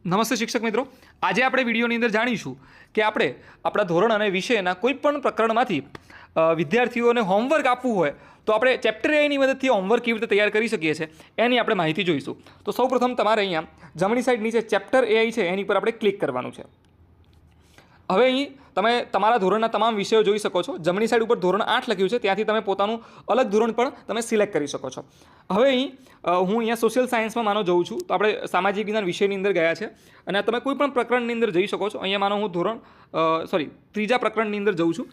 નમસ્તે શિક્ષક મિત્રો, આજે આપણે વિડીયોની અંદર જાણીશું કે આપણે આપણા ધોરણ અને વિષયના કોઈપણ પ્રકરણમાંથી વિદ્યાર્થીઓને હોમવર્ક આપવું હોય તો આપણે ચેપ્ટર એની મદદથી હોમવર્ક કેવી રીતે તૈયાર કરી શકીએ છીએ એની આપણે માહિતી જોઈશું. તો સૌપ્રથમ તમારે અહીંયા જમણી સાઈડ નીચે ચેપ્ટર એઆઈ છે એની પર આપણે ક્લિક કરવાનું છે. હવે અહીં તમે તમારા ધોરણના તમામ વિષયો જોઈ શકો છો. જમણી સાઈડ ઉપર ધોરણ 8 લખ્યું છે, ત્યાંથી તમે પોતાનું અલગ ધોરણ પણ તમે સિલેક્ટ કરી શકો છો. હવે અહીં હું અહીંયા સોશિયલ સાયન્સમાં માનો જઉં છું, તો આપણે સામાજિક વિજ્ઞાન વિષયની અંદર ગયા છે અને તમે કોઈ પણ પ્રકરણની અંદર જઈ શકો છો. અહીંયા માનો હું ત્રીજા પ્રકરણની અંદર જઉં છું.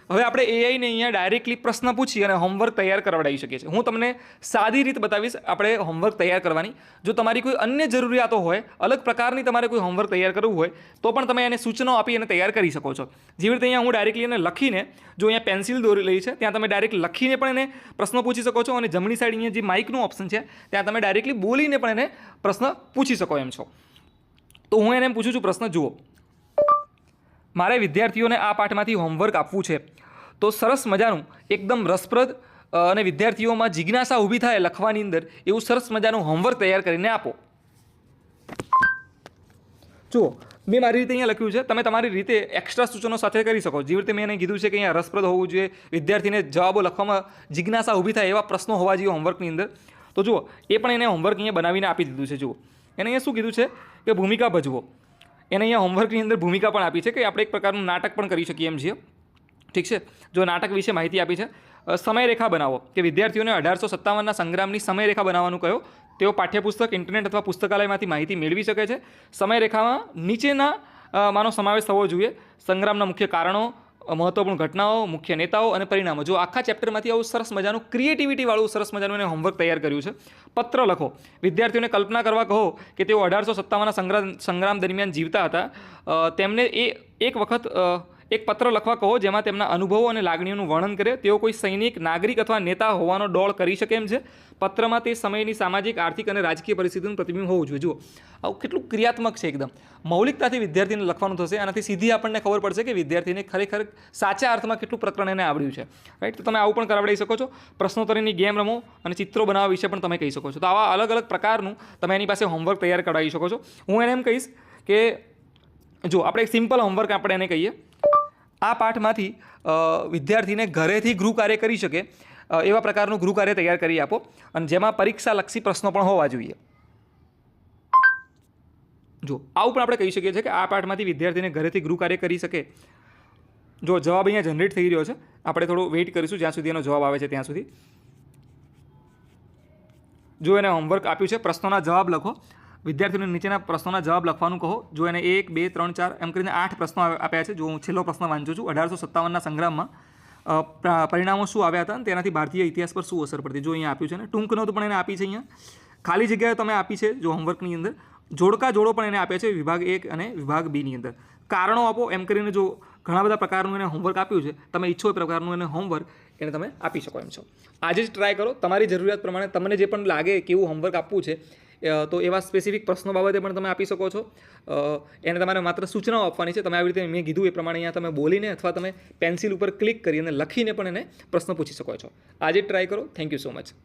હવે આપણે એઆઈને અહીંયા ડાયરેક્ટલી પ્રશ્ન પૂછી અને હોમવર્ક તૈયાર કરાવડાવી શકીએ છીએ. હું તમને સાદી રીત બતાવીશ આપણે હોમવર્ક તૈયાર કરવાની. જો તમારી કોઈ અન્ય જરૂરિયાતો હોય, અલગ પ્રકારની તમારે કોઈ હોમવર્ક તૈયાર કરવું હોય તો પણ તમે એને સૂચનાઓ આપી અને તૈયાર કરી શકો છો. જેવી રીતે અહીંયા હું ડાયરેક્ટલી એને લખીને, જો અહીંયા પેન્સિલ દોરી લઈ છે ત્યાં તમે ડાયરેક્ટ લખીને પણ એને પ્રશ્ન પૂછી શકો છો અને જમણી સાઈડ અહીંયા જે માઇકનું ઓપ્શન છે ત્યાં તમે ડાયરેક્ટલી બોલીને પણ એને પ્રશ્ન પૂછી શકો એમ છો. તો હું એને પૂછું છું પ્રશ્ન. જુઓ, મારે વિદ્યાર્થીઓને આ પાઠમાંથી હોમવર્ક આપવું છે, તો સરસ મજાનું એકદમ રસપ્રદ અને વિદ્યાર્થીઓમાં જિજ્ઞાસા ઊભી થાય લખવાની અંદર એવું સરસ મજાનું હોમવર્ક તૈયાર કરીને આપો. જુઓ, મેં મારી રીતે અહીંયા લખ્યું છે, તમે તમારી રીતે એક્સ્ટ્રા સૂચનો સાથે કરી શકો. જેવી રીતે મેં એને કીધું છે કે અહીંયા રસપ્રદ હોવું જોઈએ, વિદ્યાર્થીને જવાબો લખવામાં જિજ્ઞાસા ઊભી થાય એવા પ્રશ્નો હોવા જોઈએ હોમવર્કની અંદર. તો જુઓ, એ પણ એને હોમવર્ક અહીંયા બનાવીને આપી દીધું છે. જુઓ, એને અહીંયા શું કીધું છે કે ભૂમિકા ભજવો. એને અહીંયા હોમવર્કની અંદર ભૂમિકા પણ આપી છે કે આપણે એક પ્રકારનું નાટક પણ કરી શકીએ એમ છીએ. ઠીક છે, જો નાટક વિશે માહિતી આપી છે. સમયરેખા બનાવો, કે વિદ્યાર્થીઓને 1857ના સંગ્રામની સમયરેખા બનાવવાનું કહ્યો. તેઓ પાઠ્યપુસ્તક, ઇન્ટરનેટ અથવા પુસ્તકાલયમાંથી માહિતી મેળવી શકે છે. સમયરેખામાં નીચેના માનો સમાવેશ થવો જોઈએ: સંગ્રામના મુખ્ય કારણો, મહત્વપૂર્ણ ઘટનાઓ, મુખ્ય નેતાઓ અને પરિણામો. જો આખા ચેપ્ટરમાંથી આવું સરસ મજાનું ક્રિએટિવિટીવાળું સરસ મજાનું એને હોમવર્ક તૈયાર કર્યું છે. પત્ર લખો, વિદ્યાર્થીઓને કલ્પના કરવા કહો કે તેઓ 1857ના સંગ્રામ દરમિયાન જીવતા હતા. તેમને એક વખત એક પત્ર લખવા કહો જેમાં તેમના અનુભવો અને લાગણીઓનું વર્ણન કરે. તેઓ કોઈ સૈનિક, નાગરિક અથવા નેતા હોવાનો ડોળ કરી શકે એમ છે. પત્રમાં તે સમયની સામાજિક, આર્થિક અને રાજકીય પરિસ્થિતિનું પ્રતિબિંબ હોવું જોઈએ. જુઓ, આવું કેટલું ક્રિયાત્મક છે, એકદમ મૌલિકતાથી વિદ્યાર્થીને લખવાનું થશે. આનાથી સીધી આપણને ખબર પડશે કે વિદ્યાર્થીને ખરેખર સાચા અર્થમાં કેટલું પ્રકરણ એને આવડ્યું છે. રાઈટ, તો તમે આવું પણ કરાવડાવી શકો છો. પ્રશ્નોત્તરીની ગેમ રમો અને ચિત્રો બનાવવા વિશે પણ તમે કહી શકો છો. તો આવા અલગ અલગ પ્રકારનું તમે એની પાસે હોમવર્ક તૈયાર કરાવી શકો છો. હું એને એમ કહીશ કે જો આપણે એક સિમ્પલ હોમવર્ક આપણે એને કહીએ, આ પાઠમાંથી વિદ્યાર્થીને ઘરેથી ગૃહ કાર્ય કરી શકે એવા પ્રકારનું ગૃહ કાર્ય તૈયાર કરી આપો અને જેમાં પરીક્ષાલક્ષી પ્રશ્નો પણ હોવા જોઈએ. જો આવું પણ આપણે કહી શકીએ છીએ કે આ પાઠમાંથી વિદ્યાર્થીને ઘરેથી ગૃહ કાર્ય કરી શકે. જો જવાબ અહીંયા જનરેટ થઈ રહ્યો છે, આપણે થોડું વેઇટ કરીશું જ્યાં સુધી એનો જવાબ આવે છે ત્યાં સુધી. જો એને હોમવર્ક આપ્યું છે, પ્રશ્નોના જવાબ લખો. વિદ્યાર્થીઓને નીચેના પ્રશ્નોના જવાબ લખવાનું કહો. જો એને 1, 2, 3, 4 એમ કરીને 8 પ્રશ્નો આપ્યા છે. જો હું છેલ્લો પ્રશ્ન વાંચું છું, 1857ના સંગ્રામમાં પરિણામો શું આવ્યા હતા અને તેનાથી ભારતીય ઇતિહાસ પર શું અસર પડતી. જો અહીંયા આપ્યું છે ને, ટૂંક નોંધ પણ એને આપી છે. અહીંયા ખાલી જગ્યાએ તમે આપી છે. જો હોમવર્કની અંદર જોડકા જોડો પણ એને આપ્યા છે વિભાગ 1 અને વિભાગ 2 ની અંદર. કારણો આપો એમ કરીને જો ઘણા બધા પ્રકારનું એને હોમવર્ક આપ્યું છે. તમે ઈચ્છો એ પ્રકારનું એને હોમવર્ક એને તમે આપી શકો એમ છો. આજે જ ટ્રાય કરો. તમારી જરૂરિયાત પ્રમાણે તમને જે પણ લાગે કેવું હોમવર્ક આપવું છે તો એવા સ્પેસિફિક પ્રશ્નો બાબતે પણ તમે આપી શકો છો. એને તમારે માત્ર સૂચનાઓ આપવાની છે. તમે આવી રીતે મેં કીધું એ પ્રમાણે અહીંયા તમે બોલીને અથવા તમે પેન્સિલ ઉપર ક્લિક કરી અને લખીને પણ એને પ્રશ્ન પૂછી શકો છો. આજે જ ટ્રાય કરો. Thank you so much.